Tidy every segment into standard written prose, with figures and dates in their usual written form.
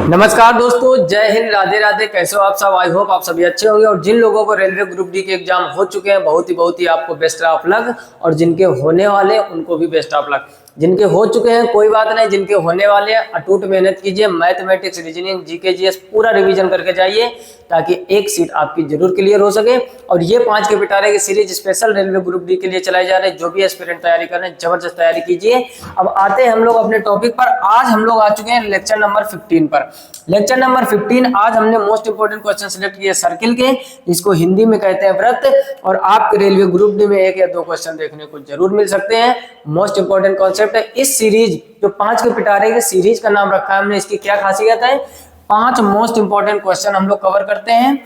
नमस्कार दोस्तों, जय हिंद, राधे राधे। कैसे हो आप सब? आई होप आप सभी अच्छे होंगे। और जिन लोगों को रेलवे ग्रुप डी के एग्जाम हो चुके हैं, बहुत ही आपको बेस्ट ऑफ लक। और जिनके होने वाले उनको भी बेस्ट ऑफ लक। जिनके हो चुके हैं कोई बात नहीं, जिनके होने वाले हैं अटूट मेहनत कीजिए। मैथमेटिक्स, रीजनिंग, जीके, जीएस पूरा रिवीजन करके जाइए ताकि एक सीट आपकी जरूर क्लियर हो सके। और ये 5 के पिटारे की series special railway group D के लिए चलाई जा रही है। जो भी एस्पिरेंट तैयारी कर रहे हैं, जबरदस्त तैयारी कीजिए। अब आते हैं हम लोग अपने टॉपिक पर। आज हम लोग आ चुके हैं लेक्चर नंबर 15 पर। लेक्चर नंबर 15 आज हमने मोस्ट इंपोर्टेंट क्वेश्चन सिलेक्ट किए सर्किल के, जिसको हिंदी में कहते हैं वृत्त। और आपके रेलवे ग्रुप डी में 1 या 2 क्वेश्चन देखने को जरूर मिल सकते हैं। मोस्ट इंपोर्टेंट कॉन्सेप्ट है। इस सीरीज जो 5 के पिटारे की सीरीज का नाम रखा है हमने, इसकी क्या खासियत है? 5 मोस्ट इंपोर्टेंट क्वेश्चन हम लोग कवर करते हैं।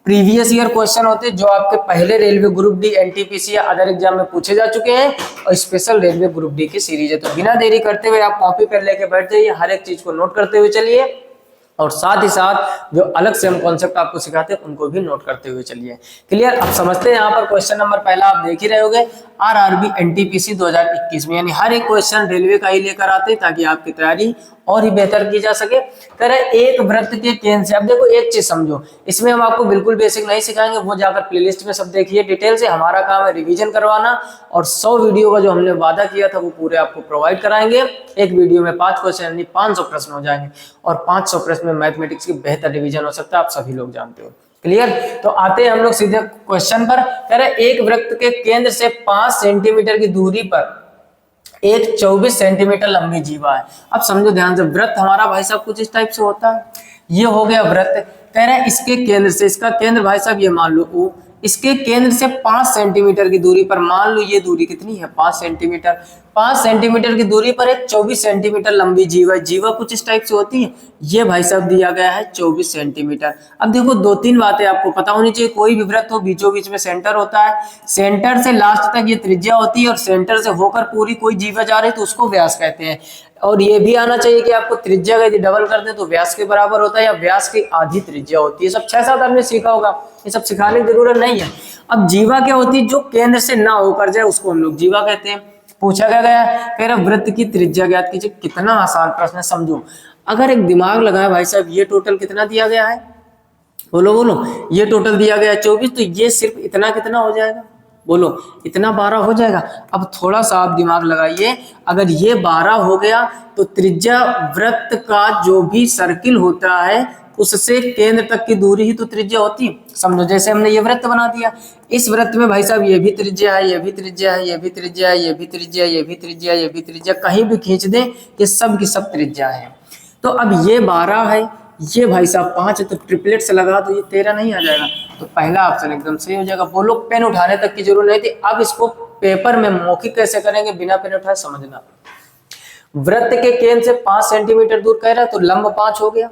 प्रीवियस ईयर क्वेश्चन होते हैं जो आपके पहले रेलवे ग्रुप डी, एनटीपीसी या अदर एग्जाम में पूछे जा चुके हैं। और स्पेशल रेलवे ग्रुप डी की सीरीज है। तो बिना देरी करते हुए आप कॉपी पेन लेके बैठ जाइए, हर एक चीज को नोट करते हुए चलिए। और साथ ही साथ जो अलग से हम कॉन्सेप्ट आपको सिखाते हैं उनको भी नोट करते हुए चलिए। क्लियर? अब समझते हैं। यहाँ पर क्वेश्चन नंबर पहला आप देख ही रहे होगे, आरआरबी एनटीपीसी 2021 में, यानी हर एक क्वेश्चन रेलवे का ही लेकर आते हैं ताकि आपकी तैयारी और ही बेहतर की जा सके। तरह एक वृत्त के केंद्र से, अब देखो एक चीज समझो, इसमें हम आपको बिल्कुल बेसिक नहीं सिखाएंगे, वो जाकर प्लेलिस्ट में सब देखिए डिटेल से। हमारा काम है रिवीजन करवाना। और 100 वीडियो का जो हमने वादा किया था वो पूरे आपको प्रोवाइड कराएंगे। एक वीडियो में 5 क्वेश्चन यानी 500 प्रश्न हो जाएंगे। और 500 प्रश्न में मैथमेटिक्स की बेहतर रिवीजन हो सकता है, आप सभी लोग जानते हो। क्लियर? तो आते हैं हम लोग सीधे क्वेश्चन पर। कह रहे एक वृत्त के केंद्र से 5 सेंटीमीटर की दूरी पर एक 24 सेंटीमीटर लंबी जीवा है। अब समझो ध्यान से, वृत्त हमारा भाई साहब कुछ इस टाइप से होता है। ये हो गया वृत्त। कह रहे हैं इसके केंद्र से, इसका केंद्र भाई साहब ये मान लो ओ, इसके केंद्र से 5 सेंटीमीटर की दूरी पर, मान लो ये दूरी कितनी है? 5 सेंटीमीटर। 5 सेंटीमीटर की दूरी पर एक 24 सेंटीमीटर लंबी जीवा। जीवा कुछ इस टाइप से होती है। ये भाई साहब दिया गया है 24 सेंटीमीटर। अब देखो 2-3 बातें आपको पता होनी चाहिए। कोई भी वृत्त हो, बीचों बीच में सेंटर होता है। सेंटर से लास्ट तक ये त्रिज्या होती है। और सेंटर से होकर पूरी कोई जीवा जा रही है तो उसको व्यास कहते हैं। और ये भी आना चाहिए कि आपको त्रिज्या का यदि डबल कर दे तो व्यास के बराबर होता है, या व्यास की आधी त्रिज्या होती है। सब 6-7 आपने सीखा होगा, ये सब सिखाने की जरूरत नहीं है। अब जीवा क्या होती है? जो केंद्र से ना होकर जाए उसको हम लोग जीवा कहते हैं। पूछा क्या गया? कह रहा वृत्त की त्रिज्या ज्ञात कीजिए। कितना आसान प्रश्न है, समझो। अगर एक दिमाग लगाए भाई साहब, ये टोटल कितना दिया गया है? बोलो बोलो। ये टोटल दिया गया है 24, तो ये सिर्फ इतना कितना हो जाएगा? बोलो, इतना 12 हो जाएगा। अब थोड़ा सा आप दिमाग लगाइए, अगर ये 12 हो गया तो त्रिज्या वृत्त का जो भी सर्किल होता है उससे केंद्र तक की दूरी ही तो त्रिज्या होती है। समझो जैसे हमने ये वृत्त बना दिया, इस वृत्त में भाई साहब ये भी त्रिज्या है, ये भी त्रिज्या है, ये भी त्रिज्या है, ये भी त्रिज्या, ये भी त्रिज्या, ये भी त्रिज्या, कहीं भी खींच दें ये सब की सब त्रिज्या है। तो अब ये 12 है, ये भाई साहब 5 है, तो ट्रिपलेट से लगा तो ये 13 नहीं आ जाएगा। तो पहला ऑप्शन एकदम सही हो जाएगा। बोलो, पेन उठाने तक की जरूरत नहीं थी। अब इसको पेपर में मौखिक कैसे करेंगे बिना पेन उठाए, समझना। वृत्त के केंद्र से 5 सेंटीमीटर दूर कह रहा है तो लंब 5 हो गया।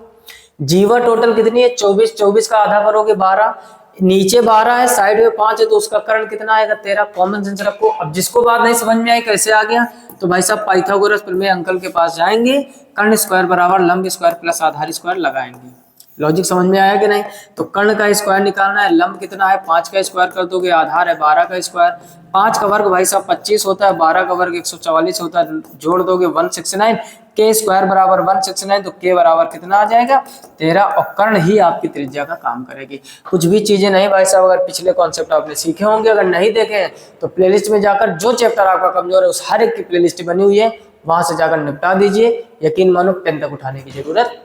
जीवा टोटल कितनी है? 24। 24 का आधा करोगे 12, नीचे 12 है, साइड में 5 है, तो उसका कर्ण कितना आएगा? 13। कॉमन सेंस रखो। अब जिसको बात नहीं समझ में आई कैसे आ गया, तो भाई साहब पाइथागोरस प्रमेय अंकल के पास जाएंगे, कर्ण स्क्वायर बराबर लंब स्क्वायर प्लस आधार स्क्वायर लगाएंगे। लॉजिक समझ में आया कि नहीं? तो कर्ण का स्क्वायर निकालना है। लंब कितना है? 5 का स्क्वायर कर दोगे, आधार है 12 का स्क्वायर। 5 का वर्ग भाई साहब 25 होता है, 12 का वर्ग 144 होता है, जोड़ दोगे 169। के स्क्वायर बराबर 169, तो के बराबर कितना आ जाएगा? 13। और कर्ण ही आपकी त्रिज्या का काम करेगी, कुछ भी चीजें नहीं भाई साहब। अगर पिछले कॉन्सेप्ट आपने सीखे होंगे, अगर नहीं देखे हैं तो प्लेलिस्ट में जाकर जो चैप्टर आपका कमजोर है उस हर एक की प्लेलिस्ट बनी हुई है, वहां से जाकर निपटा दीजिए। यकीन मानो पेन तक उठाने की जरूरत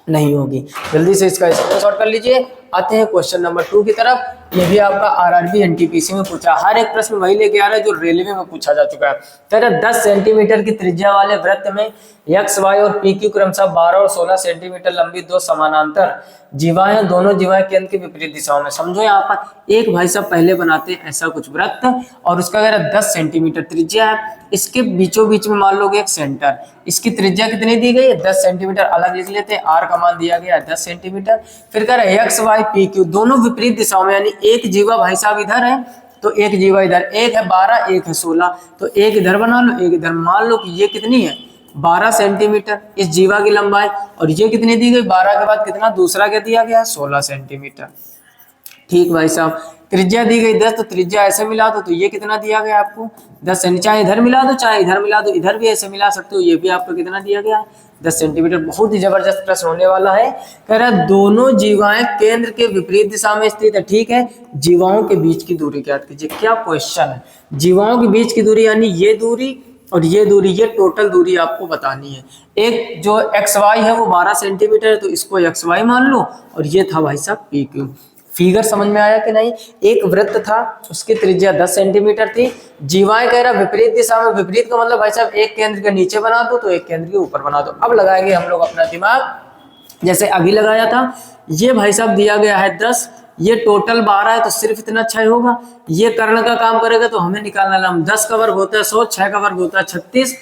नहीं होगी। जल्दी से इसका स्क्रीनशॉट कर लीजिए। आते हैं क्वेश्चन नंबर 2 की तरफ। ये भी आपका आरआरबी एनटीपीसी में पूछा, हर एक प्रश्न वही लेके आ रहा है जो रेलवे में पूछा जा चुका है। तरह 10 सेंटीमीटर की त्रिज्या वाले वृत्त में एक्स वाई और पी क्यू क्रमशः 12 और 16 सेंटीमीटर लंबी 2 समानांतर जीवाएं, दोनों जीवाएं केंद्र की विपरीत दिशाओं में। समझो यहाँ पर एक भाई साहब पहले बनाते हैं ऐसा कुछ वृत्त, और उसका अगर 10 सेंटीमीटर त्रिज्या है, इसके बीचों बीच में मान लो एक सेंटर, इसकी त्रिज्या कितनी दी गई है? 10 सेंटीमीटर। अलग लिख लेते हैं, आर का मान दिया गया है 10 सेंटीमीटर। फिर कह रहे एक्स वाई पी क्यू दोनों विपरीत दिशाओं में, यानी एक जीवा भाई साहब इधर है तो एक जीवा इधर, एक है 12 एक है 16, तो एक इधर बना लो एक इधर। मान लो कि ये कितनी है? 12 सेंटीमीटर इस जीवा की लंबाई, और ये कितनी दी गई? 12 के बाद कितना दूसरा क्या दिया गया? 16 सेंटीमीटर। ठीक भाई साहब, त्रिज्या दी गई 10, तो त्रिज्या ऐसे मिला दो तो ये कितना दिया गया आपको? 10 चाहे इधर मिला दो चाहे इधर मिला दो, इधर भी ऐसे मिला सकते हो, ये भी आपको कितना दिया गया? 10 सेंटीमीटर। बहुत ही जबरदस्त प्रश्न होने वाला है। कह रहा है दोनों जीवाएं केंद्र के विपरीत दिशा में स्थित है। ठीक है, जीवाओं के बीच की दूरी ज्ञात कीजिए। क्या क्वेश्चन है, जीवाओं के बीच की दूरी यानी ये दूरी और ये दूरी, ये टोटल दूरी आपको बतानी है। एक जो एक्स वाई है वो 12 सेंटीमीटर है, तो इसको एक्स वाई मान लो, और ये था भाई साहब पी क्यू। फिगर समझ में आया कि नहीं। एक वृत्त था, उसकी त्रिज्या 10 सेंटीमीटर थी। जीवाएं कह रहा विपरीत दिशा में, विपरीत का मतलब भाई साहब एक केंद्र के नीचे बना दो तो एक केंद्र के ऊपर बना दो। अब लगाएंगे हम लोग अपना दिमाग, जैसे अभी लगाया था। ये भाई साहब दिया गया है 10, ये टोटल 12 है, तो सिर्फ इतना 6 होगा। ये कर्ण का काम करेगा तो हमें निकालना है, 10 का वर्ग होता है 100, 6 का वर्ग होता है 36,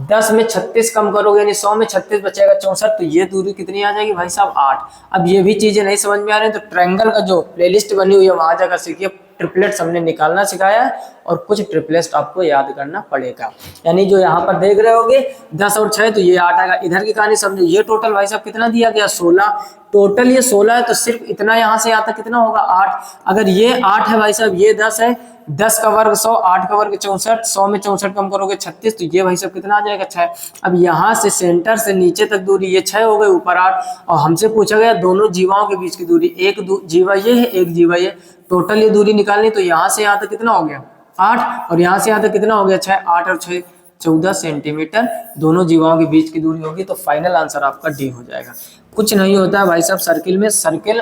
10 में 36 कम करोगे यानी 100 में 36 बचेगा 64, तो ये दूरी कितनी आ जाएगी भाई साहब 8। अब ये भी चीजें नहीं समझ में आ रही तो ट्रायंगल का जो प्लेलिस्ट बनी हुई है वहां जाकर सीखिए। ट्रिपलेट्स हमने निकालना सिखाया है और कुछ ट्रिपलेट्स आपको याद करना पड़ेगा। यानी जो यहाँ पर देख रहे होगे 10 और 6 तो ये 8 आएगा। इधर की कहानी समझो, ये टोटल भाई साहब कितना दिया गया 16, टोटल ये 16 है, तो सिर्फ इतना यहाँ से यहाँ तक कितना होगा 8। अगर ये 8 है भाई साहब, ये 10 है, 10 का वर्ग 100, 8 का वर्ग 64, 100 में 64 कम करोगे 36, तो ये भाई साहब कितना आ जाएगा 6। अब यहाँ से सेंटर से नीचे तक दूरी ये 6 हो गई, ऊपर 8। और हमसे पूछा गया दोनों जीवाओं के बीच की दूरी, एक जीवा ये है, एक जीवा ये, टोटल ये दूरी निकालनी, तो यहाँ से यहाँ तक कितना हो गया 8, और यहाँ से यहाँ तक कितना हो गया 6, 8 और 6 14 सेंटीमीटर दोनों जीवाओं के बीच की दूरी होगी। तो फाइनल आंसर आपका डी हो जाएगा। कुछ नहीं होता है भाई साहब सर्किल में, सर्किल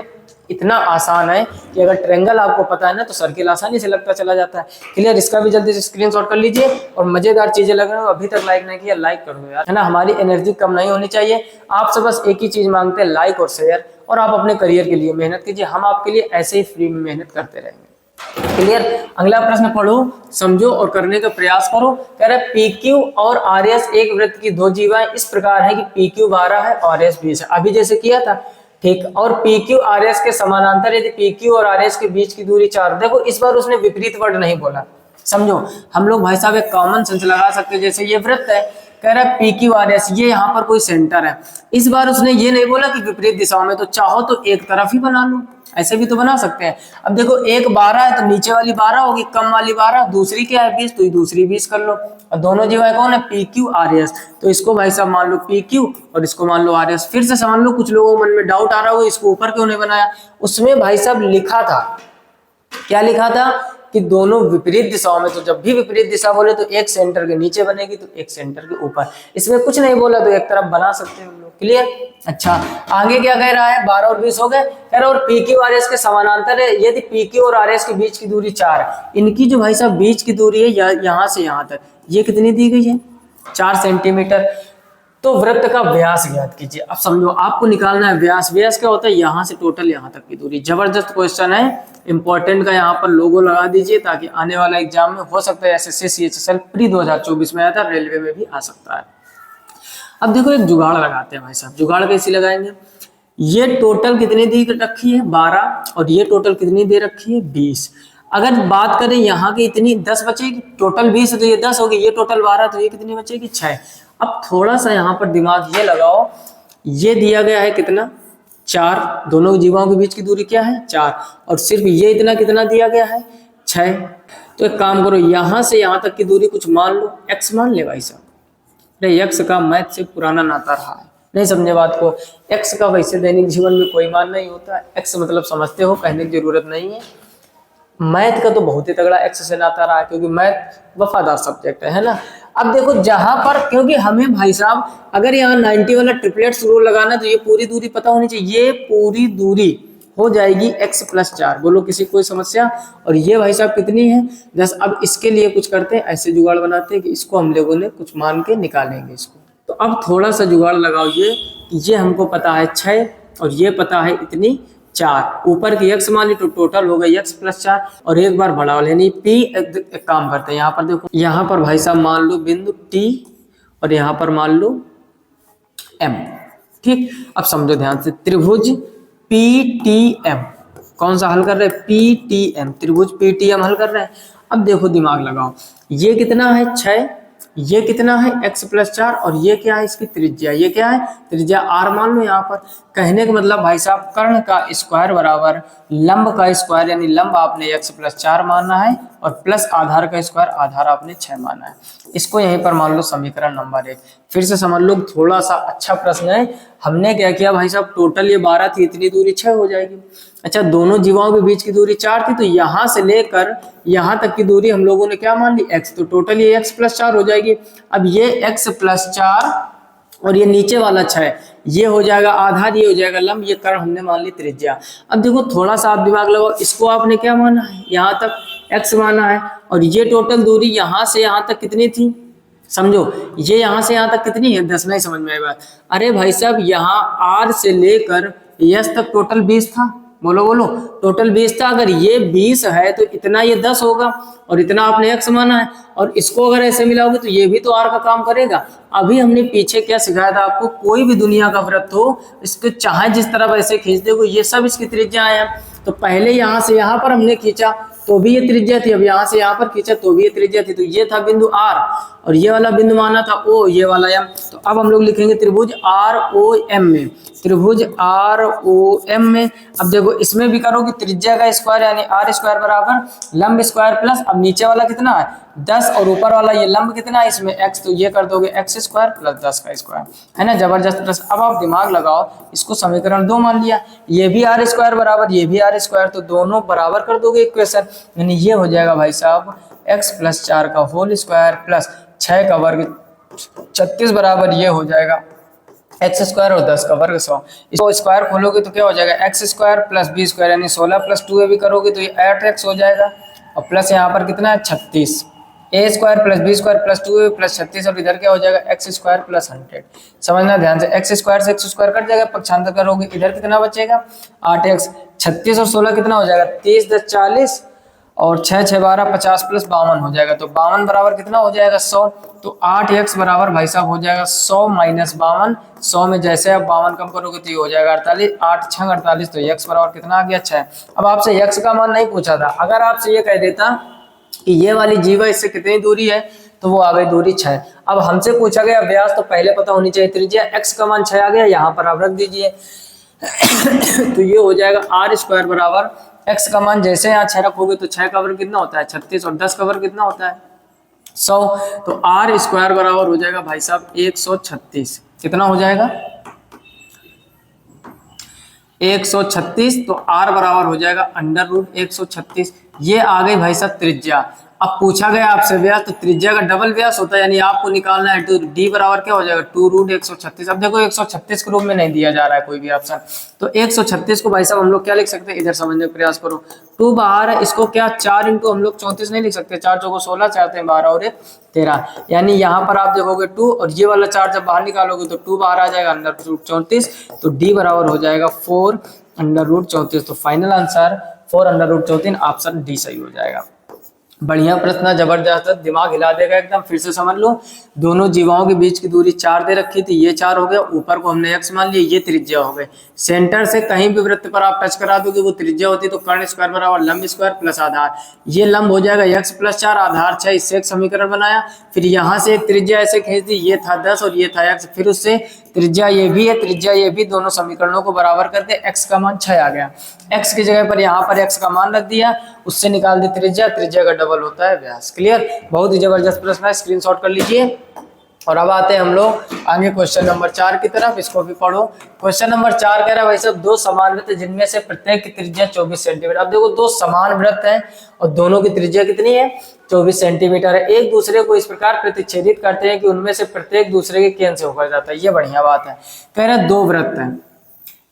इतना आसान है कि अगर ट्रायंगल आपको पता है ना तो सर्किल आसानी से लगता चला जाता है। क्लियर, इसका भी जल्दी से स्क्रीनशॉट कर लीजिए। और मजेदार चीजें लग रही हो, अभी तक लाइक नहीं किया लाइक कर दो यार, है ना। हमारी एनर्जी कम नहीं होनी चाहिए, आपसे बस एक ही चीज मांगते हैं, लाइक और शेयर। और आप अपने करियर के लिए मेहनत कीजिए, हम आपके लिए ऐसे ही फ्री में मेहनत करते रहेंगे। क्लियर, अगला प्रश्न पढ़ो, समझो और करने का प्रयास करो। कह रहा है PQ और RS एक वृत्त की दो जीवाएं इस प्रकार है कि PQ 12 है और RS 20 है। अभी जैसे किया था, ठीक। और PQ RS के समानांतर यदि PQ और RS के बीच की दूरी 4। देखो इस बार उसने विपरीत वर्ड नहीं बोला, समझो। हम लोग भाई साहब एक कॉमन सेंस लगा सकते हैं। जैसे ये वृत्त है, कह रहा है PQ RS, ये यहाँ पर कोई सेंटर है। इस बार उसने ये नहीं बोला कि विपरीत दिशाओं में, तो चाहो तो एक तरफ ही बना लो, ऐसे भी तो बना सकते हैं। अब देखो एक 12 है तो नीचे वाली 12 होगी, कम वाली 12, दूसरी क्या है 20, तो दूसरी 20 कर लो। और दोनों जीवाएं कौन है PQ RS, तो इसको भाई साहब मान लो PQ और इसको मान लो RS। फिर से समझ लो, कुछ लोगों मन में डाउट आ रहा होगा इसको ऊपर क्यों नहीं बनाया। उसमें भाई साहब लिखा था, क्या लिखा था कि दोनों विपरीत दिशाओं में, तो जब भी विपरीत दिशा बोले तो एक सेंटर के नीचे बनेगी तो एक सेंटर के ऊपर। इसमें कुछ नहीं बोला तो एक तरफ बना सकते हैं हम लोग। क्लियर, अच्छा आगे क्या कह रहा है, 12 और 20 हो गए। कह रहा है और PQ RS के समानांतर है यदि PQ और RS के बीच की दूरी 4 है। इनकी जो भाई साहब बीच की दूरी है यहाँ से यहाँ तक, ये कितनी दी गई है 4 सेंटीमीटर। तो वृत्त का व्यास ज्ञात कीजिए। अब समझो आपको निकालना है व्यास। व्यास क्या होता है, यहाँ से टोटल यहाँ तक की दूरी। जबरदस्त क्वेश्चन है, इंपॉर्टेंट का यहाँ पर लोगो लगा दीजिए ताकि आने वाला एग्जाम में हो सकता है SSC CHSL प्री 2024 में आया था, रेलवे में भी आ सकता है। अब देखो एक जुगाड़ लगाते हैं भाई साहब। जुगाड़ कैसे लगाएंगे, ये टोटल कितनी दी रखी है 12 और ये टोटल कितनी दे रखी है 20। अगर बात करें यहाँ की इतनी 10 बचेगी, टोटल 20 है तो ये 10 होगी, ये टोटल 12 तो ये कितनी बचेगी 6। अब थोड़ा सा यहाँ पर दिमाग ये लगाओ, ये दिया गया है कितना 4, दोनों जीवाओं के बीच की दूरी क्या है 4, और सिर्फ ये इतना कितना दिया गया है 6। तो एक काम करो, यहाँ से यहाँ तक की दूरी कुछ मान लो, x मान ले भाई साहब। नहीं, x का मैथ से पुराना नाता रहा है, नहीं समझे बात को। x का वैसे दैनिक जीवन में कोई मान नहीं होता, x मतलब समझते हो, कहने की जरूरत नहीं है। मैथ का तो बहुत ही तगड़ा x से नाता रहा है, क्योंकि मैथ वफादार सब्जेक्ट है ना। अब देखो जहां पर, क्योंकि हमें भाई साहब अगर यहाँ 90 वाला ट्रिपलेट्स रूल लगाना तो ये पूरी दूरी पता होनी चाहिए। ये पूरी दूरी हो जाएगी x + 4, बोलो किसी कोई समस्या। और ये भाई साहब कितनी है 10। अब इसके लिए कुछ करते हैं, ऐसे जुगाड़ बनाते हैं कि इसको हम लोगों ने कुछ मान के निकालेंगे इसको। तो अब थोड़ा सा जुगाड़ लगाओ, ये हमको पता है 6 और ये पता है इतनी 4, ऊपर की x मान ली तो टोटल हो गई x + 4 और एक बार बढ़ाओ यानी p। एक काम करते हैं, यहाँ पर देखो, यहाँ पर भाई साहब मान लो बिंदु T और यहाँ पर मान लो M। ठीक, अब समझो ध्यान से, त्रिभुज PTM कौन सा हल कर रहे हैं PTM, त्रिभुज PTM हल कर रहे हैं। अब देखो दिमाग लगाओ, ये कितना है 6, ये कितना है x + 4 और ये क्या है इसकी त्रिज्या, ये क्या है त्रिज्या r मान लो। यहाँ पर कहने का मतलब भाई साहब कर्ण का स्क्वायर बराबर लंब का स्क्वायर, यानी लंब आपने x + 4 मानना है और प्लस आधार का स्क्वायर, आधार आपने 6 माना है। इसको यहीं पर मान लो समीकरण नंबर 1। फिर से समझ लो, थोड़ा सा अच्छा प्रश्न है। हमने क्या किया भाई साहब, टोटल ये 12 थी, इतनी दूरी 6 हो जाएगी। अच्छा, दोनों जीवाओं के बीच की दूरी 4 थी, तो यहाँ से लेकर यहाँ तक की दूरी हम लोगों ने क्या मान ली, x। तो टोटल ये x + 4 हो जाएगी। अब ये x + 4 और ये नीचे वाला 6, ये हो जाएगा आधार, ये हो जाएगा लंब, ये कर्व हमने मान ली त्रिज्या। अब देखो थोड़ा सा आप दिमाग लगाओ, इसको आपने क्या माना है, यहाँ तक x माना है, और ये टोटल दूरी यहाँ से यहाँ तक कितनी थी, समझो ये यहाँ से यहाँ तक कितनी है, 10 नहीं समझ में आएगा। अरे भाई साहब, यहाँ r से लेकर s तक टोटल 20 था, बोलो बोलो, टोटल 20 था। अगर ये 20 है तो इतना ये 10 होगा, और इतना आपने x माना है, और इसको अगर ऐसे मिलाओगे तो ये भी तो r का काम करेगा। अभी हमने पीछे क्या सिखाया था आपको, कोई भी दुनिया का वृत्त हो, इसको चाहे जिस तरफ ऐसे खींच दो, ये सब इसकी त्रिज्या है। तो पहले यहाँ से यहाँ पर हमने खींचा तो भी ये त्रिज्या थी, अब यहाँ से यहाँ पर खींचा तो भी ये त्रिज्या थी। तो ये था बिंदु R, और ये वाला बिंदु माना था O, ये वाला M। तो अब हम लोग लिखेंगे त्रिभुज ROM में, त्रिभुज ROM में। अब देखो इसमें भी करोगे त्रिज्या का स्क्वायर यानी r² बराबर लंब स्क्वायर प्लस, अब नीचे वाला कितना है 10, और ऊपर वाला ये लंब कितना है इसमें x, तो ये कर दोगे x² + 10 का स्क्वायर, है ना, जबरदस्त प्रश्न। अब आप दिमाग लगाओ, इसको समीकरण 2 मान लिया, ये भी r² बराबर, ये भी r², तो दोनों बराबर कर दोगे इक्वेशन, यानी ये हो जाएगा भाई साहब x + 4 का होल स्क्वायर प्लस 6 का वर्ग 36 बराबर ये हो जाएगा x² और 10 का वर्ग 100। इसको स्क्वायर खोलोगे तो क्या हो जाएगा x² + b² यानी 16 + 2a भी करोगे तो ये 8x हो जाएगा, और प्लस यहाँ पर कितना है 36, a² + b² + 2a + 36, और इधर क्या हो जाएगा x² + 100। समझना ध्यान से, x² से x² कट जाएगा, पक्षांतर करोगे इधर कितना बचेगा 8x, 36 और 16 कितना हो जाएगा 30 × 10 = 40, और 6 × 6 = 12, 50 + 52 हो जाएगा, तो 52 बराबर कितना हो जाएगा 100। तो 8x बराबर भाई साहब हो जाएगा 100 - 52, 100 में जैसे आप 52 कम करोगे तो ये हो जाएगा 48, 8 × 6 = 48, तो x बराबर कितना आ गया 6। अब आपसे x का मान नहीं पूछा था, अगर आपसे ये कह देता कि ये वाली जीवा इससे कितनी दूरी है, तो वो आ गई दूरी 6। अब हमसे पूछा गया व्यास, तो पहले पता होनी चाहिए त्रिज्या, x का मान 6 आ गया, यहाँ पर आप रख दीजिए तो ये हो जाएगा r² बराबर x का मान जैसे यहाँ 6 रखोगे तो 6 का वर्ग कितना होता है 36, और 10 का वर्ग कितना होता है 100, तो r² बराबर हो जाएगा भाई साहब 136। कितना हो जाएगा 136, तो r बराबर हो जाएगा √136। ये आ गई भाई साहब त्रिज्या। अब पूछा गया आपसे व्यास, तो त्रिज्या का डबल व्यास होता है, यानी आपको निकालना है, तो d बराबर क्या हो जाएगा 2√136। अब देखो 136 के रूप में नहीं दिया जा रहा है कोई भी ऑप्शन, तो 136 को भाई साहब हम लोग क्या लिख सकते हैं, इधर समझने का प्रयास करो, 2 बाहर है, इसको क्या 4 × हम लोग 34 नहीं लिख सकते, 4 × 4 = 16, 4 × 12 और 1 13, यानी यहाँ पर आप देखोगे 2, और ये वाला 4 जब बाहर निकालोगे तो 2 बाहर आ जाएगा √34, तो d बराबर हो जाएगा 4√34। तो फाइनल आंसर 4√34, ऑप्शन डी सही हो जाएगा। बढ़िया प्रश्न, जबरदस्त, दिमाग हिला देगा एकदम। फिर से समझ लो, दोनों जीवाओं के बीच की दूरी 4 दे रखी थी, ये 4 हो गया, ऊपर को हमने x मान लिया, ये त्रिज्या हो गई। सेंटर से कहीं भी वृत्त पर आप टच करा दोगे वो त्रिज्या होती है, तो कर्ण² बराबर लंब स्क्वायर प्लस आधार, ये लंब हो जाएगा x + 4 आधार 6, इससे एक समीकरण बनाया। फिर यहाँ से एक त्रिज्या ऐसे खींच दी, ये था 10 और ये था x, फिर उससे त्रिज्या ये भी है, त्रिज्या ये भी, दोनों समीकरणों को बराबर करके x का मान 6 आ गया, x की जगह पर यहाँ पर x का मान रख दिया, उससे निकाल दी त्रिज्या, त्रिज्या का डबल होता है व्यास। क्लियर, बहुत ही जबरदस्त प्रश्न है, स्क्रीनशॉट कर लीजिए। और अब आते हैं हम लोग आगे क्वेश्चन नंबर 4 की तरफ, इसको भी पढ़ो। क्वेश्चन नंबर 4 कह रहा है भाई साहब, 2 समान वृत्त जिनमें से प्रत्येक की त्रिज्या 24 सेंटीमीटर। अब देखो 2 समान वृत्त हैं और दोनों की त्रिज्या कितनी है 24 सेंटीमीटर है, एक दूसरे को इस प्रकार प्रतिच्छेदित करते हैं कि उनमें से प्रत्येक दूसरे के केंद्र से होकर जाता है, ये बढ़िया बात है। कह रहा है 2 वृत्त हैं,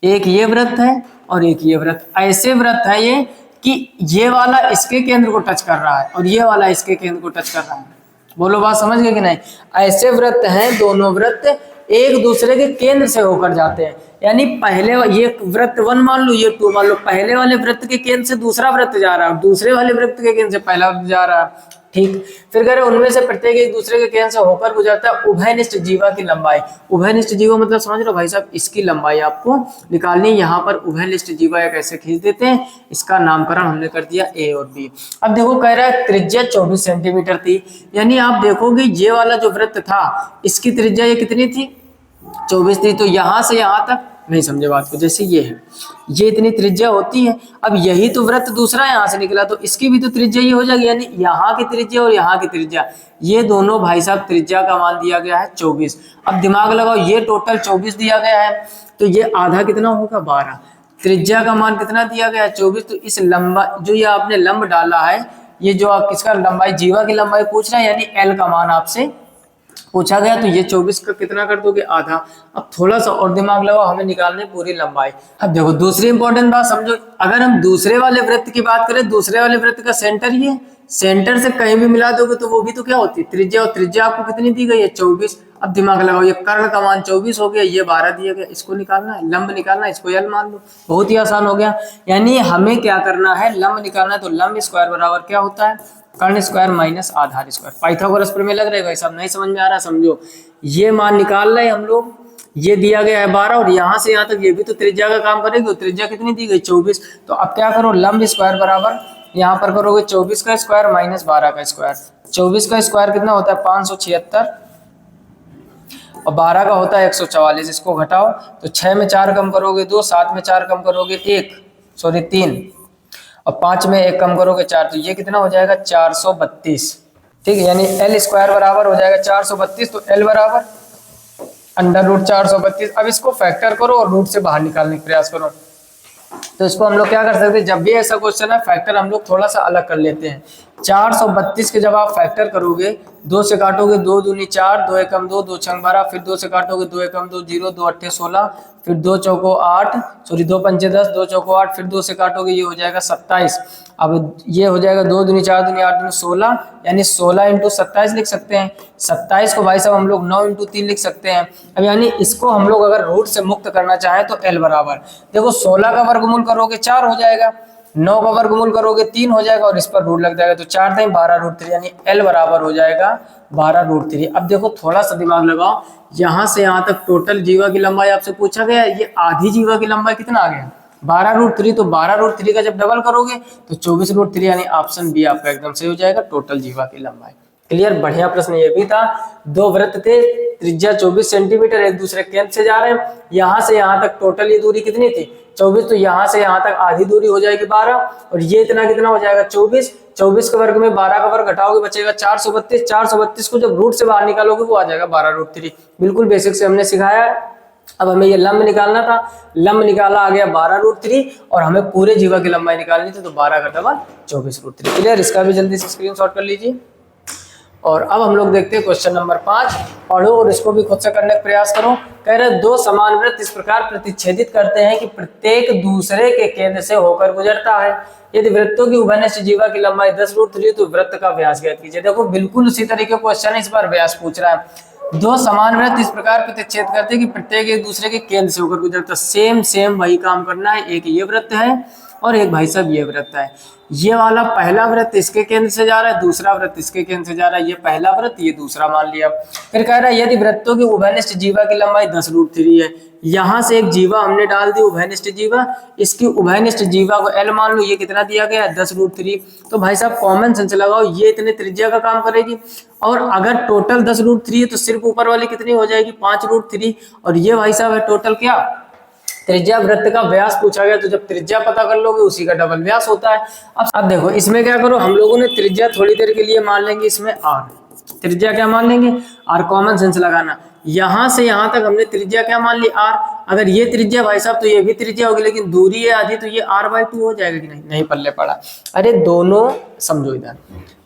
एक ये वृत्त है और एक ये वृत्त, ऐसे वृत्त है ये कि ये वाला इसके केंद्र को टच कर रहा है और ये वाला इसके केंद्र को टच कर रहा है। बोलो बात समझ गए कि नहीं, ऐसे वृत्त हैं, दोनों वृत्त एक दूसरे के केंद्र से होकर जाते हैं, यानी पहले ये वृत्त 1 मान लो, ये 2 मान लो, पहले वाले वृत्त के केंद्र से दूसरा वृत्त जा रहा है, दूसरे वाले वृत्त के केंद्र से पहला वृत्त जा रहा है, ठीक। फिर कह रहे उनमें से प्रत्येक एक दूसरे के केंद्र से होकर गुजरता है उभयनिष्ठ जीवा की लंबाई। उभयनिष्ठ जीवा मतलब समझ लो भाई साहब, इसकी लंबाई आपको निकालनी है। यहाँ पर उभयनिष्ठ जीवा एक ऐसे खींच देते हैं, इसका नामकरण हमने कर दिया ए और बी। अब देखो कह रहा है त्रिज्या 24 सेंटीमीटर थी, यानी आप देखोगे ये वाला जो वृत्त था इसकी त्रिज्या ये कितनी थी 24 थी, तो यहाँ से यहाँ तक नहीं समझे बात को। जैसे ये है, ये इतनी त्रिज्या होती है, अब यही तो वृत्त दूसरा यहाँ से निकला, तो इसकी भी तो त्रिज्या ये हो जाएगी, यानी यहाँ की त्रिज्या और यहाँ की त्रिज्या, ये दोनों भाई साहब त्रिज्या का मान दिया गया है 24। अब दिमाग लगाओ, ये टोटल 24 दिया गया है, तो ये आधा कितना होगा 12, त्रिज्या का मान कितना दिया गया है 24, तो इस लंबा जो ये आपने लंब डाला है, ये जो आप किसका लंबाई, जीवा की लंबाई पूछ रहे हैं, यानी एल का मान आपसे पूछा गया, तो ये 24 का कितना कर दोगे आधा। अब थोड़ा सा और दिमाग लगाओ, हमें निकालने पूरी लंबाई। अब देखो दूसरी इंपॉर्टेंट बात समझो, अगर हम दूसरे वाले वृत्त की बात करें, दूसरे वाले वृत्त का सेंटर ये, सेंटर से कहीं भी मिला दोगे तो वो भी तो क्या होती है त्रिज्या, और त्रिज्या आपको कितनी दी गई है 24। अब दिमाग लगाओ, ये कर्ण का मान 24 हो गया, ये 12 दिया गया, इसको निकालना है, लंब निकालना है, इसको यल मान लो, बहुत ही आसान हो गया। यानी हमें क्या करना है, लंब निकालना है, तो लंब स्क्वायर बराबर क्या होता है, कर्ण स्क्वायर माइनस आधार स्क्वायर। पाइथागोरस प्रमेय लग रहा है, सब नहीं समझ में आ रहा समझो, ये मान निकाल रहे हैं हम लोग, ये दिया गया है 12, और यहाँ से यहाँ तक ये भी तो त्रिज्या का काम करेगी, त्रिज्या कितनी दी गई 24। तो अब क्या करो, लंब स्क्वायर बराबर यहाँ पर करोगे 24 का स्क्वायर माइनस 12 का स्क्वायर। 24 का स्क्वायर कितना होता है 576, और 12 का होता है 144, इसको घटाओ तो 6 में 4 कम करोगे 2, 7 में 4 कम करोगे 3, और 5 में 1 कम करोगे 4, तो ये कितना हो जाएगा 432। ठीक है, यानी एल स्क्वायर बराबर हो जाएगा 432, तो एल बराबर अंडर रूट 432। अब इसको फैक्टर करो और रूट से बाहर निकालने का प्रयास करो। तो इसको हम लोग क्या कर सकते हैं, जब भी ऐसा क्वेश्चन है फैक्टर हम लोग थोड़ा सा अलग कर लेते हैं। 432 के जब आप फैक्टर करोगे, 2 से काटोगे 2 दूनी 4, 2 एकम 2, 2 छंग 12, फिर 2 से काटोगे 2 एकम 2 0, 2 अट्ठे 16, फिर 2 चौको 8, सॉरी 2 पंचे 10, 2 चौको 8, फिर 2 से काटोगे ये हो जाएगा 27। अब ये हो जाएगा 2 दूनी 4 दूनी 8 दूनी 16, यानी 16 इंटू 27 लिख सकते हैं। 27 को भाई साहब हम लोग 9 इंटू 3 लिख सकते हैं। अब यानी इसको हम लोग अगर रूट से मुक्त करना चाहें तो एल बराबर, देखो 16 का वर्गमूल करोगे 4 हो जाएगा, 9 का वर्गमूल करोगे 3 हो जाएगा, और इस पर रूट लग जाएगा, तो 4 टाइम 12 रूट 3, यानी एल बराबर हो जाएगा 12 रूट 3। अब देखो थोड़ा सा दिमाग लगाओ, यहाँ से यहाँ तक टोटल जीवा की लंबाई आपसे पूछा गया, ये आधी जीवा की लंबाई कितना आ गया 12 रूट 3, तो 12 रूट 3 का जब डबल करोगे तो 24 रूट 3, यानी ऑप्शन बी आपका एकदम सही हो जाएगा, टोटल जीवा की लंबाई। क्लियर, बढ़िया प्रश्न ये भी था। दो वृत्त थे, त्रिज्या 24 सेंटीमीटर, एक दूसरे केंद्र से जा रहे हैं, यहाँ से यहाँ तक टोटल ये दूरी कितनी थी 24, तो यहाँ से यहाँ तक आधी दूरी हो जाएगी 12, और ये इतना कितना हो जाएगा 24। 24 के वर्ग में 12 का वर्ग घटाओगे बचेगा 432। 432 को जब रूट से बाहर निकालोगे वो आ जाएगा 12 रूट 3। बिल्कुल बेसिक से हमने सिखाया है। अब हमें ये लंब निकालना था, लंब निकाला आ गया 12 रूट 3, और हमें पूरे जीवा की लंबाई निकालनी थी, तो 12 का डबल 24 रूट 3। क्लियर, इसका भी जल्दी से स्क्रीनशॉट कर लीजिए। और अब हम लोग देखते हैं क्वेश्चन नंबर 5, पढ़ो और इसको भी खुद से करने का प्रयास करो। कह रहे दो समान वृत्त इस प्रकार प्रतिच्छेदित करते हैं कि प्रत्येक दूसरे के केंद्र से होकर गुजरता है। यदि वृत्तों की उभयनिष्ठ जीवा की लंबाई 10 रूट 3, तो वृत्त का व्यास ज्ञात कीजिए। देखो बिल्कुल उसी तरीके का क्वेश्चन है, इस बार व्यास पूछ रहा है। दो समान वृत्त इस प्रकार प्रतिच्छेद करते हैं कि प्रत्येक एक दूसरे के केंद्र से होकर गुजरता है। सेम वही काम करना है। एक ये वृत्त है और एक भाई साहब ये वृत्त है। ये वाला पहला वृत्त इसके केंद्र से जा रहा है, दूसरा वृत्त इसके केंद्र से जा रहा है। ये पहला वृत्त, ये दूसरा मान लिया। फिर कह रहा है यदि वृत्तों की उभयनिष्ठ जीवा की लंबाई 10 रूट 3 है। यहाँ से एक जीवा हमने डाल दी उभयनिष्ठ जीवा, इसकी उभयनिष्ठ जीवा को एल मान लो, ये कितना दिया गया है 10 रूट 3। तो भाई साहब कॉमन सेंस लगाओ, ये इतने त्रिज्या का काम करेगी, और अगर टोटल 10 रूट 3 है तो सिर्फ ऊपर वाली कितनी हो जाएगी 5 रूट 3, और ये भाई साहब है टोटल क्या त्रिज्या। वृत्त का व्यास पूछा गया, तो जब त्रिज्या पता कर लोगे उसी का डबल व्यास होता है। अब देखो इसमें क्या करो, हम लोगों ने त्रिज्या थोड़ी देर के लिए मान लेंगे इसमें आर। त्रिज्या क्या मान लेंगे आर, कॉमन सेंस लगाना। यहां से यहां तक हमने त्रिज्या क्या मान ली आर। अगर ये त्रिज्या भाई साहब तो ये भी त्रिज्या होगी, लेकिन दूरी है आधी, तो ये r/2 हो जाएगा कि नहीं, नहीं पल्ले पड़ा। अरे दोनों समझो, इधर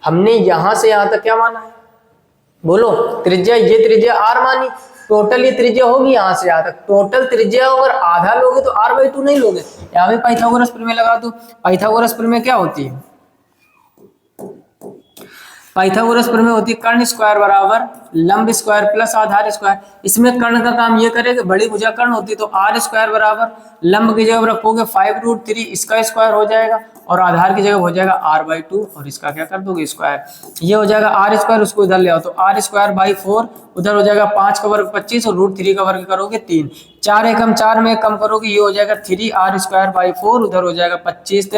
हमने यहां से यहां तक क्या माना है, बोलो त्रिज्या, ये त्रिज्या r मानी, टोटल ये त्रिज्या होगी यहाँ से यहाँ तक। टोटल त्रिज्या अगर आधा लोगे तो r/2 नहीं लोगे। यहाँ पे पाइथागोरस प्रमेय लगा दो। पाइथागोरस प्रमेय क्या होती है, पाइथागोरस प्रमेय होती है कर्ण स्क्वायर बराबर लंब स्क्वायर प्लस आधार स्क्वायर। इसमें कर्ण का काम ये करेगा, बड़ी भुजा कर्ण होती है, तो r स्क्वायर बराबर लंब की जगह रखोगे 5 रूट 3, इसका स्क्वायर हो जाएगा, और आधार की जगह हो जाएगा r/2, और इसका क्या कर दोगे स्क्वायर। ये हो जाएगा r स्क्वायर, उसको इधर ले आओ, तो r स्क्वायर बाई 4, उधर हो जाएगा 5 का वर्ग 25, और रूट 3 का वर्ग करोगे 3। 4 एकम 4 में कम करोगे, ये हो जाएगा 3 r स्क्वायर बाई 4, उधर हो जाएगा 25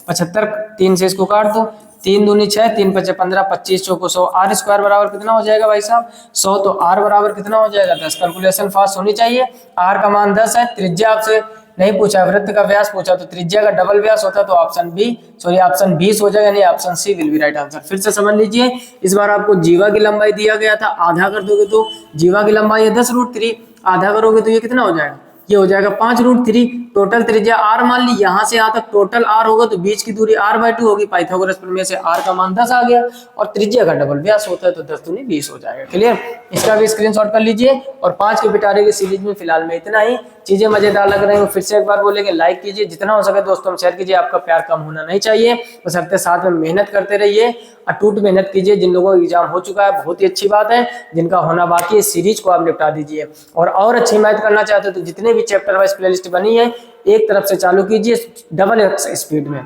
75, 3 से इसको काट दो, 3 दूनी 6, 3 पचे 15, 25 चौको 100, आर स्क्वायर बराबर कितना हो जाएगा भाई साहब 100। तो आर बराबर कितना हो जाएगा 10। कैलकुलेशन फास्ट होनी चाहिए। आर का मान 10 है। त्रिज्या आपसे नहीं पूछा, वृत्त का व्यास पूछा, तो त्रिज्या का डबल व्यास होता है तो ऑप्शन 20 हो जाएगा, नहीं option C will be right answer. फिर से समझ लीजिए, इस बार आपको जीवा की लंबाई दिया गया था, आधा कर दोगे तो जीवा की लंबाई है 10√3, आधा करोगे तो ये कितना हो जाएगा, ये हो जाएगा 5√3। टोटल त्रिज्या r मान ली, यहाँ से यहाँ तक टोटल r होगा तो बीच की दूरी r/2 होगी। पाइथागोरस प्रमेय से r का मान 10 आ गया और त्रिज्या का डबल व्यास होता है तो 10 दूनी 20 हो जाएगा। क्लियर, इसका भी स्क्रीनशॉट कर लीजिए। और 5 के पिटारे की सीरीज में फिलहाल में इतना ही। चीजें मजेदार लग रही हो फिर से एक बार बोलेंगे, लाइक कीजिए, जितना हो सके दोस्तों में शेयर कीजिए। आपका प्यार कम होना नहीं चाहिए, बस सकते साथ में मेहनत करते रहिए, अटूट मेहनत कीजिए। जिन लोगों का एग्जाम हो चुका है बहुत ही अच्छी बात है, जिनका होना बाकी है सीरीज को आप निपटा दीजिए। और अच्छी मैथ करना चाहते हो तो जितने भी चैप्टर वाइज प्लेलिस्ट बनी है एक तरफ से चालू कीजिए डबल स्पीड में।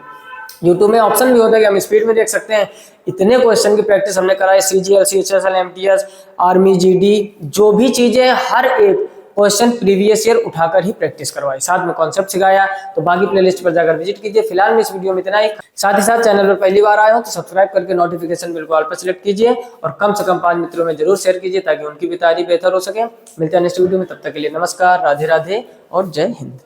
यूट्यूब में ऑप्शन भी होता है कि हम स्पीड में देख सकते हैं। इतने क्वेश्चन की प्रैक्टिस हमने कराई, CGL, CHSL, MTS, army, GD, जो भी चीजें हर एक क्वेश्चन प्रीवियस ईयर उठाकर ही प्रैक्टिस करवाई, साथ में कॉन्सेप्ट सिखाया। तो बाकी प्लेलिस्ट पर जाकर विजिट कीजिए। फिलहाल में इस वीडियो में इतना ही। साथ ही साथ चैनल पर पहली बार आए हो तो सब्सक्राइब करके नोटिफिकेशन बिल को ऑल पर सिलेक्ट कीजिए और कम से कम 5 मित्रों में जरूर शेयर कीजिए ताकि उनकी भी तैयारी बेहतर हो सके। मिलते हैं नेक्स्ट वीडियो में, तब तक के लिए नमस्कार, राधे राधे और जय हिंद।